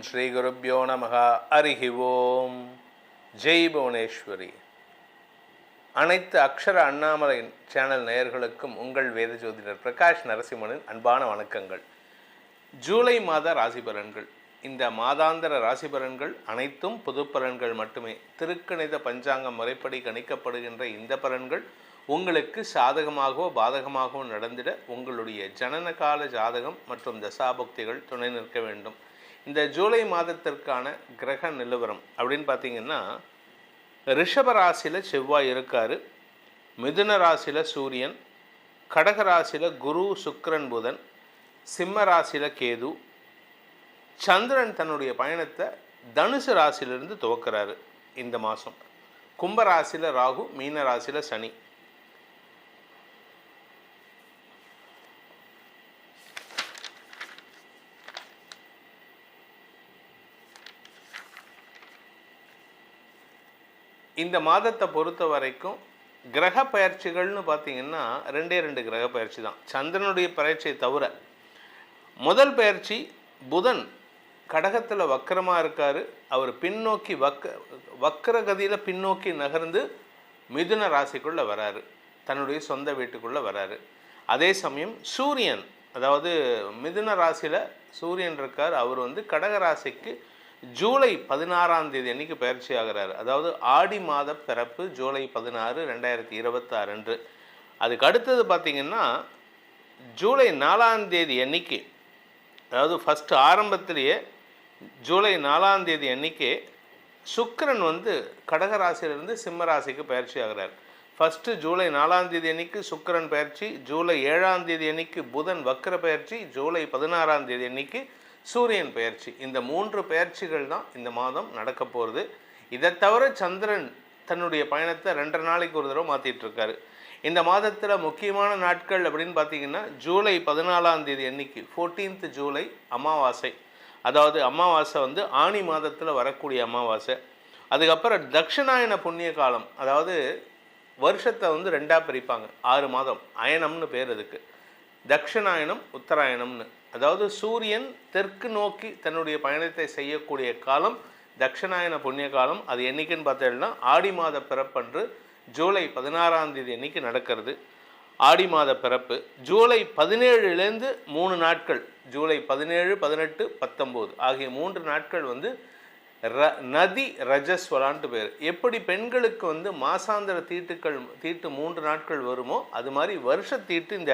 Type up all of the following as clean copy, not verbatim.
ஸ்ரீ குருப்யோ நமஹ. ஹரிஹி ஓம். ஜெய் புவனேஸ்வரி. அனைத்து அக்ஷர அண்ணாமலை சேனல் நேயர்களுக்கும் உங்கள் வேத ஜோதிடர் பிரகாஷ் நரசிம்மனின் அன்பான வணக்கங்கள். ஜூலை மாத ராசி பலன்கள். இந்த மாதாந்திர ராசி பலன்கள் அனைத்தும் பொது பலன்கள் மட்டுமே. திருக்கணித பஞ்சாங்கம் முறைப்படி கணிக்கப்படுகின்ற இந்த பலன்கள் உங்களுக்கு சாதகமாகவோ பாதகமாகவோ நடந்திட உங்களுடைய ஜனன கால ஜாதகம் மற்றும் தசாபுக்திகள் துணை நிற்க வேண்டும். இந்த ஜூலை மாதத்திற்கான கிரக நிலவரம் அப்படின்னு பார்த்தீங்கன்னா, ரிஷப ராசியில் செவ்வாய் இருக்கார், மிதுன ராசியில் சூரியன், கடக ராசியில் குரு சுக்கிரன் புதன், சிம்ம ராசியில் கேது, சந்திரன் தன்னுடைய பயணத்தை தனுசு ராசியிலிருந்து துவக்கிறாரு இந்த மாதம். கும்ப ராசியில் ராகு, மீன ராசியில் சனி. இந்த மாதத்தை பொறுத்த வரைக்கும் கிரக பயிற்சிகள்னு பார்த்தீங்கன்னா ரெண்டு கிரக பயிற்சி தான். சந்திரனுடைய பயிற்சியை தவிர முதல் பயிற்சி புதன் கடகத்தில் வக்கரமாக இருக்கார். அவர் பின்னோக்கி வக்கரகதியில் பின்னோக்கி நகர்ந்து மிதுன ராசிக்குள்ளே வராரு, தன்னுடைய சொந்த வீட்டுக்குள்ளே வராரு. அதே சமயம் சூரியன், அதாவது மிதுன ராசியில் சூரியன் இருக்கார், அவர் கடக ராசிக்கு ஜூலை 16ஆம் தேதி அன்றைக்கி பயிற்சி ஆகிறார். அதாவது ஆடி மாத பிறப்பு ஜூலை 16, 2026 அன்று. அதுக்கு அடுத்தது பார்த்திங்கன்னா ஜூலை 4ஆம் தேதி அன்றைக்கி, அதாவது ஃபஸ்ட்டு ஆரம்பத்திலேயே ஜூலை 4ஆம் தேதி அன்றைக்கி சுக்கிரன் கடக ராசியிலிருந்து சிம்ம ராசிக்கு பயிற்சி ஆகிறார். ஃபஸ்ட்டு ஜூலை 4ஆம் தேதி அன்றைக்கி சுக்கிரன் பயிற்சி, ஜூலை 7ஆம் தேதி அன்றைக்கி புதன் வக்கர பயிற்சி, ஜூலை 16ஆம் தேதி அன்றைக்கி சூரியன் பயிற்சி. இந்த 3 பயிற்சிகள் தான் இந்த மாதம் நடக்க போகிறது. இதை தவிர சந்திரன் தன்னுடைய பயணத்தை 2 நாளைக்கு ஒரு தடவை மாற்றிட்டுருக்காரு. இந்த மாதத்தில் முக்கியமான நாட்கள் அப்படின்னு பார்த்தீங்கன்னா, ஜூலை 14ஆம் தேதி அன்னைக்கு 14th ஜூலை அமாவாசை. அதாவது அமாவாசை ஆனி மாதத்தில் வரக்கூடிய அமாவாசை. அதுக்கப்புறம் தட்சிணாயன புண்ணிய காலம், அதாவது வருஷத்தை 2ஆக பிரிப்பாங்க. 6 மாதம், அயனம்னு பேர் அதுக்கு. தட்சிணாயனம், உத்தராயணம்னு. அதாவது சூரியன் தெற்கு நோக்கி தன்னுடைய பயணத்தை செய்யக்கூடிய காலம் தட்சிணாயன புண்ணிய காலம். அது என்றைக்குன்னு பார்த்தீங்கன்னா ஆடி மாத பிறப்பன்று ஜூலை 16ஆம் தேதி அன்றைக்கி நடக்கிறது. ஆடி மாத பிறப்பு ஜூலை 17லேருந்து 3 நாட்கள், ஜூலை 17, 18, 19 ஆகிய 3 நாட்கள் நதி ரஜஸ்வலான்ட்டு பேர். எப்படி பெண்களுக்கு மாசாந்திர தீட்டு 3 நாட்கள் வருமோ, அது மாதிரி வருஷ தீட்டு இந்த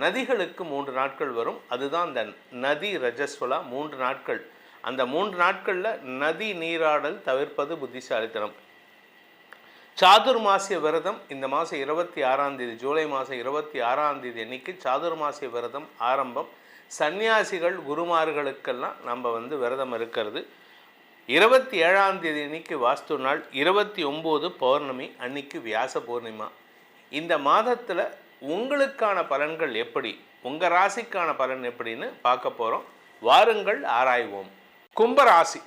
நதிகளுக்கு 3 நாட்கள் வரும். அதுதான் இந்த நதி ரஜஸ்வலா 3 நாட்கள். அந்த 3 நாட்களில் நதி நீராடல் தவிர்ப்பது புத்திசாலித்தனம். சாதுர்மாசிய விரதம் இந்த மாதம் 26ஆம் தேதி, ஜூலை மாதம் 26ஆம் தேதி அன்னைக்கு சாதுர்மாசிய விரதம் ஆரம்பம். சன்னியாசிகள் குருமார்களுக்கெல்லாம் நம்ம விரதம் இருக்கிறது. 27ஆம் தேதி அன்னைக்கு வாஸ்து நாள், 29 பௌர்ணமி அன்னைக்கு வியாச பூர்ணிமா. இந்த மாதத்தில் உங்களுக்கான பலன்கள் எப்படி, உங்கள் ராசிக்கான பலன் எப்படின்னு பார்க்க போகிறோம். வாருங்கள் ஆராய்வோம். கும்பராசி.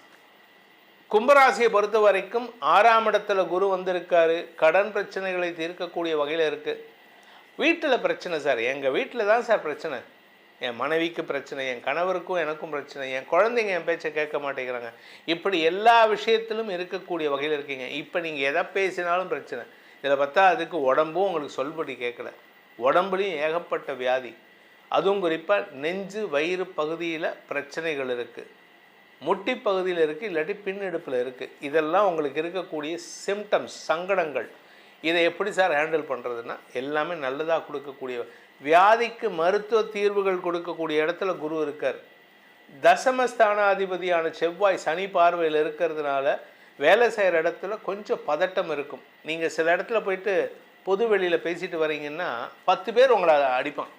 கும்பராசியை பொறுத்த வரைக்கும் 6ஆம் இடத்துல குரு வந்திருக்காரு. கடன் பிரச்சனைகளை தீர்க்கக்கூடிய வகையில் இருக்குது. வீட்டில் பிரச்சனை சார், எங்கள் வீட்டில் தான் சார் பிரச்சனை, என் மனைவிக்கு பிரச்சனை, என் கணவருக்கும் எனக்கும் பிரச்சனை, என் குழந்தைங்க என் பேச்சை கேட்க மாட்டேங்கிறாங்க, இப்படி எல்லா விஷயத்திலும் இருக்கக்கூடிய வகையில் இருக்கீங்க. இப்போ நீங்கள் எதை பேசினாலும் பிரச்சனை. இதில் பார்த்தா அதுக்கு உடம்பும் உங்களுக்கு சொல்படி கேட்கல. உடம்புலையும் ஏகப்பட்ட வியாதி, அதுவும் குறிப்பாக நெஞ்சு வயிறு பகுதியில் பிரச்சனைகள் இருக்குது, முட்டி பகுதியில் இருக்குது, இல்லாட்டி பின்னெடுப்பில் இருக்குது. இதெல்லாம் உங்களுக்கு இருக்கக்கூடிய சிம்டம்ஸ், சங்கடங்கள். இதை எப்படி சார் ஹேண்டில் பண்ணுறதுன்னா, எல்லாமே நல்லதாக கொடுக்கக்கூடிய, வியாதிக்கு மருத்துவ தீர்வுகள் கொடுக்கக்கூடிய இடத்துல குரு இருக்கார். தசமஸ்தானாதிபதியான செவ்வாய் சனி பார்வையில் இருக்கிறதுனால வேலை செய்கிற இடத்துல கொஞ்சம் பதட்டம் இருக்கும். நீங்கள் சில இடத்துல போயிட்டு பொது வெளியில் பேசிட்டு வரீங்கன்னா 10 பேர் உங்களை அடிப்பான்,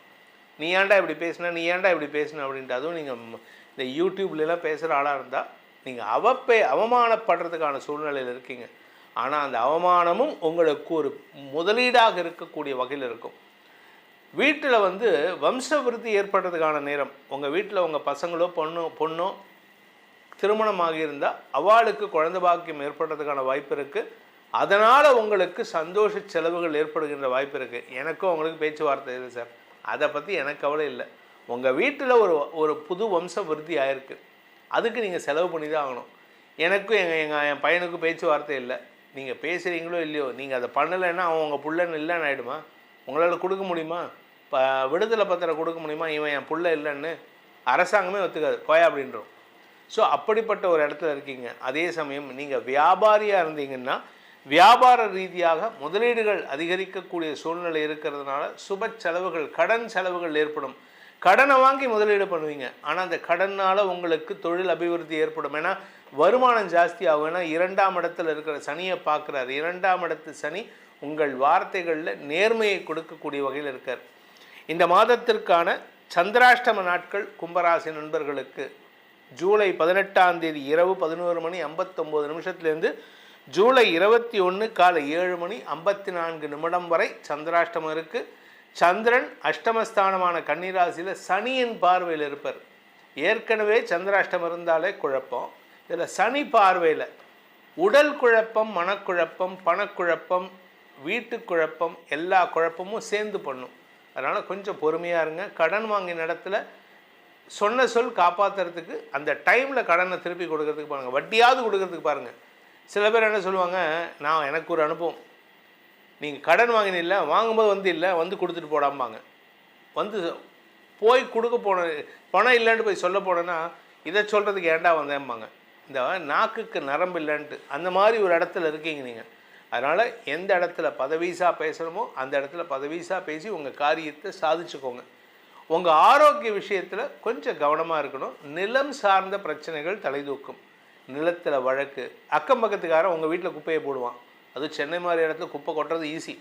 நீ ஏன்டா இப்படி பேசினா, நீ ஏன்டா இப்படி பேசின அப்படின்ட்டு. அதுவும் நீங்கள் இந்த யூடியூப்லாம் பேசுகிற ஆளாக இருந்தால் நீங்கள் அவமானப்படுறதுக்கான சூழ்நிலையில் இருக்கீங்க. ஆனால் அந்த அவமானமும் உங்களுக்கு ஒரு முதலீடாக இருக்கக்கூடிய வகையில் இருக்கும். வீட்டில் வம்ச விருத்தி ஏற்படுறதுக்கான நேரம். உங்கள் வீட்டில் உங்கள் பசங்களோ பொண்ணோ திருமணமாக இருந்தால் அவளுக்கு குழந்தை பாக்கியம் ஏற்படுறதுக்கான வாய்ப்பு இருக்குது. அதனால் உங்களுக்கு சந்தோஷ செலவுகள் ஏற்படுகின்ற வாய்ப்பு இருக்குது. எனக்கும் உங்களுக்கு பேச்சுவார்த்தை இல்லை சார், அதை பற்றி எனக்கு கவலை இல்லை. உங்கள் வீட்டில் ஒரு புது வம்ச விருத்தி ஆயிருக்கு. அதுக்கு நீங்கள் செலவு பண்ணி தான் ஆகணும். எனக்கும் என் பையனுக்கும் பேச்சுவார்த்தை இல்லை. நீங்கள் பேசுகிறீங்களோ இல்லையோ, நீங்கள் அதை பண்ணலைன்னா அவன் உங்கள் புள்ளன்னு இல்லைன்னு ஆகிடுமா? உங்களால் கொடுக்க முடியுமா? இப்போ விடுதலை பத்திரம் கொடுக்க முடியுமா? இவன் என் புள்ள இல்லைன்னு அரசாங்கமே ஒத்துக்காது, போயா அப்படின்றோம். ஸோ அப்படிப்பட்ட ஒரு இடத்துல இருக்கீங்க. அதே சமயம் நீங்கள் வியாபாரியாக இருந்தீங்கன்னா வியாபார ரீதியாக முதலீடுகள் அதிகரிக்கக்கூடிய சூழ்நிலை இருக்கிறதுனால சுப செலவுகள், கடன் செலவுகள் ஏற்படும். கடனை வாங்கி முதலீடு பண்ணுவீங்க, ஆனால் அந்த கடனால் உங்களுக்கு தொழில் அபிவிருத்தி ஏற்படும். ஏன்னா வருமானம் ஜாஸ்தி ஆகும். ஏன்னா 2ஆம் இடத்துல இருக்கிற சனியை பார்க்குறாரு. 2ஆம் இடத்து சனி உங்கள் வார்த்தைகளில் நேர்மையை கொடுக்கக்கூடிய வகையில் இருக்கார். இந்த மாதத்திற்கான சந்திராஷ்டம நாட்கள் கும்பராசி நண்பர்களுக்கு ஜூலை 18ஆம் தேதி இரவு 11:59 ஜூலை 21 காலை 7:54 வரை சந்திராஷ்டமம் இருக்குது. சந்திரன் அஷ்டமஸ்தானமான கன்னிராசியில் சனியின் பார்வையில் இருப்பார். ஏற்கனவே சந்திராஷ்டமம் இருந்தாலே குழப்பம், இதில் சனி பார்வையில் உடல் குழப்பம், மனக்குழப்பம், பணக்குழப்பம், வீட்டு குழப்பம், எல்லா குழப்பமும் சேர்ந்து பண்ணும். அதனால் கொஞ்சம் பொறுமையாக இருங்க. கடன் வாங்கின இடத்துல சொன்ன சொல் காப்பாற்றுறதுக்கு அந்த டைமில் கடனை திருப்பி கொடுக்கறதுக்கு பாருங்கள், வட்டியாவது கொடுக்கறதுக்கு பாருங்கள். சில பேர் என்ன சொல்லுவாங்க, நான் எனக்கு ஒரு அனுபவம், நீங்கள் கடன் வாங்கினில்ல, வாங்கும்போது வந்து கொடுத்துட்டு போடாம்பாங்க. போய் கொடுக்க போன பணம் இல்லைன்ட்டு போய் சொல்ல போனேன்னா இதை சொல்கிறதுக்கு ஏண்டா வந்தேன்பாங்க. இந்த நாக்குக்கு நரம்பு இல்லைன்ட்டு அந்த மாதிரி ஒரு இடத்துல இருக்கீங்க நீங்கள். அதனால் எந்த இடத்துல பதவீசாக பேசணுமோ அந்த இடத்துல பதவீசாக பேசி உங்கள் காரியத்தை சாதிச்சுக்கோங்க. உங்கள் ஆரோக்கிய விஷயத்தில் கொஞ்சம் கவனமாக இருக்கணும். நிலம் சார்ந்த பிரச்சனைகள் தலைதூக்கும். நிலத்தில் வழக்கு, அக்கம் பக்கத்துக்காரன் உங்கள் வீட்டில் குப்பையை போடுவான். அதுவும் சென்னை மாதிரி இடத்துல குப்பை கொட்டுறது ஈஸி.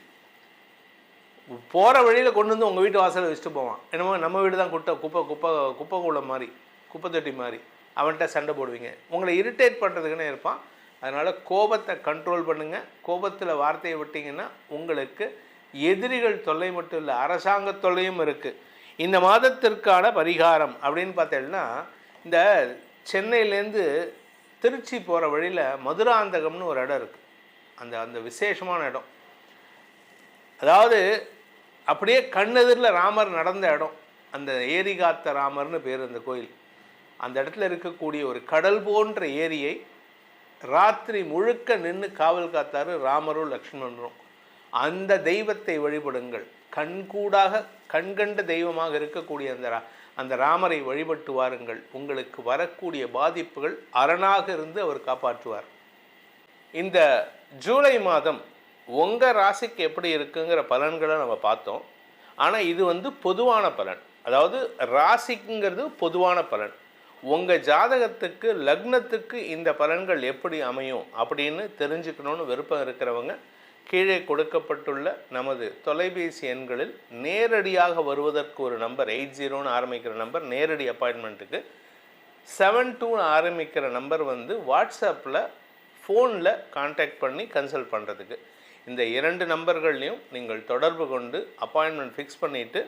போகிற வழியில் கொண்டு வந்து உங்கள் வீட்டு வாசலில் வச்சுட்டு போவான். என்னமோ நம்ம வீடு தான் குப்பை கூளம் மாதிரி, குப்பை தொட்டி மாதிரி. அவன்கிட்ட சண்டை போடுவீங்க. உங்களை இரிட்டேட் பண்ணுறதுக்குன்னே இருப்பான். அதனால் கோபத்தை கண்ட்ரோல் பண்ணுங்கள். கோபத்தில் வார்த்தையை விட்டிங்கன்னா உங்களுக்கு எதிரிகள் தொல்லை மட்டும் இல்லை, அரசாங்க தொல்லையும் இருக்குது. இந்த மாதத்திற்கான பரிகாரம் அப்படின்னு பார்த்தீங்கன்னா, இந்த சென்னையிலேருந்து திருச்சி போகிற வழியில் மதுராந்தகம்னு ஒரு இடம் இருக்குது. அந்த விசேஷமான இடம், அதாவது அப்படியே கண்ணெதிரில் ராமர் நடந்த இடம். அந்த ஏரி காத்த ராமர்னு பேர் அந்த கோயில். அந்த இடத்துல இருக்கக்கூடிய ஒரு கடல் போன்ற ஏரியை ராத்திரி முழுக்க நின்று காவல் காத்தாரு ராமரும் லக்ஷ்மணரும். அந்த தெய்வத்தை வழிபடுங்கள். கண்கூடாக கண்கண்ட தெய்வமாக இருக்கக்கூடிய அந்த ராமரை வழிபட்டு வாருங்கள். உங்களுக்கு வரக்கூடிய பாதிப்புகள் அரணாக இருந்து அவர் காப்பாற்றுவார். இந்த ஜூலை மாதம் உங்கள் ராசிக்கு எப்படி இருக்குங்கிற பலன்களை நம்ம பார்த்தோம். ஆனால் இது பொதுவான பலன், அதாவது ராசிக்குங்கிறது பொதுவான பலன். உங்கள் ஜாதகத்துக்கு லக்னத்துக்கு இந்த பலன்கள் எப்படி அமையும் அப்படின்னு தெரிஞ்சுக்கணுன்னு விருப்பம் இருக்கிறவங்க கீழே கொடுக்கப்பட்டுள்ள நமது தொலைபேசி எண்களில் நேரடியாக வருவதற்கு ஒரு நம்பர் 80ன்னு ஆரம்பிக்கிற நம்பர் நேரடி அப்பாயின்மெண்ட்டுக்கு, 72ன்னு ஆரம்பிக்கிற நம்பர் வாட்ஸ்அப்பில் ஃபோனில் கான்டாக்ட் பண்ணி கன்சல்ட் பண்ணுறதுக்கு. இந்த 2 நம்பர்கள்லையும் நீங்கள் தொடர்பு கொண்டு அப்பாயின்மெண்ட் ஃபிக்ஸ் பண்ணிவிட்டு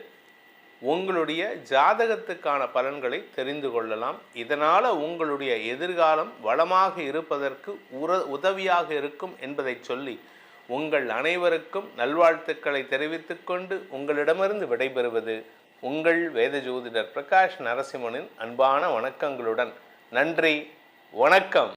உங்களுடைய ஜாதகத்துக்கான பலன்களை தெரிந்து கொள்ளலாம். இதனால் உங்களுடைய எதிர்காலம் வளமாக இருப்பதற்கு உதவியாக இருக்கும் என்பதை சொல்லி உங்கள் அனைவருக்கும் நல்வாழ்த்துக்களை தெரிவித்துக்கொண்டு உங்களிடமிருந்து விடைபெறுவது உங்கள் வேத ஜோதிடர் பிரகாஷ் நரசிம்மனின் அன்பான வணக்கங்களுடன். நன்றி, வணக்கம்.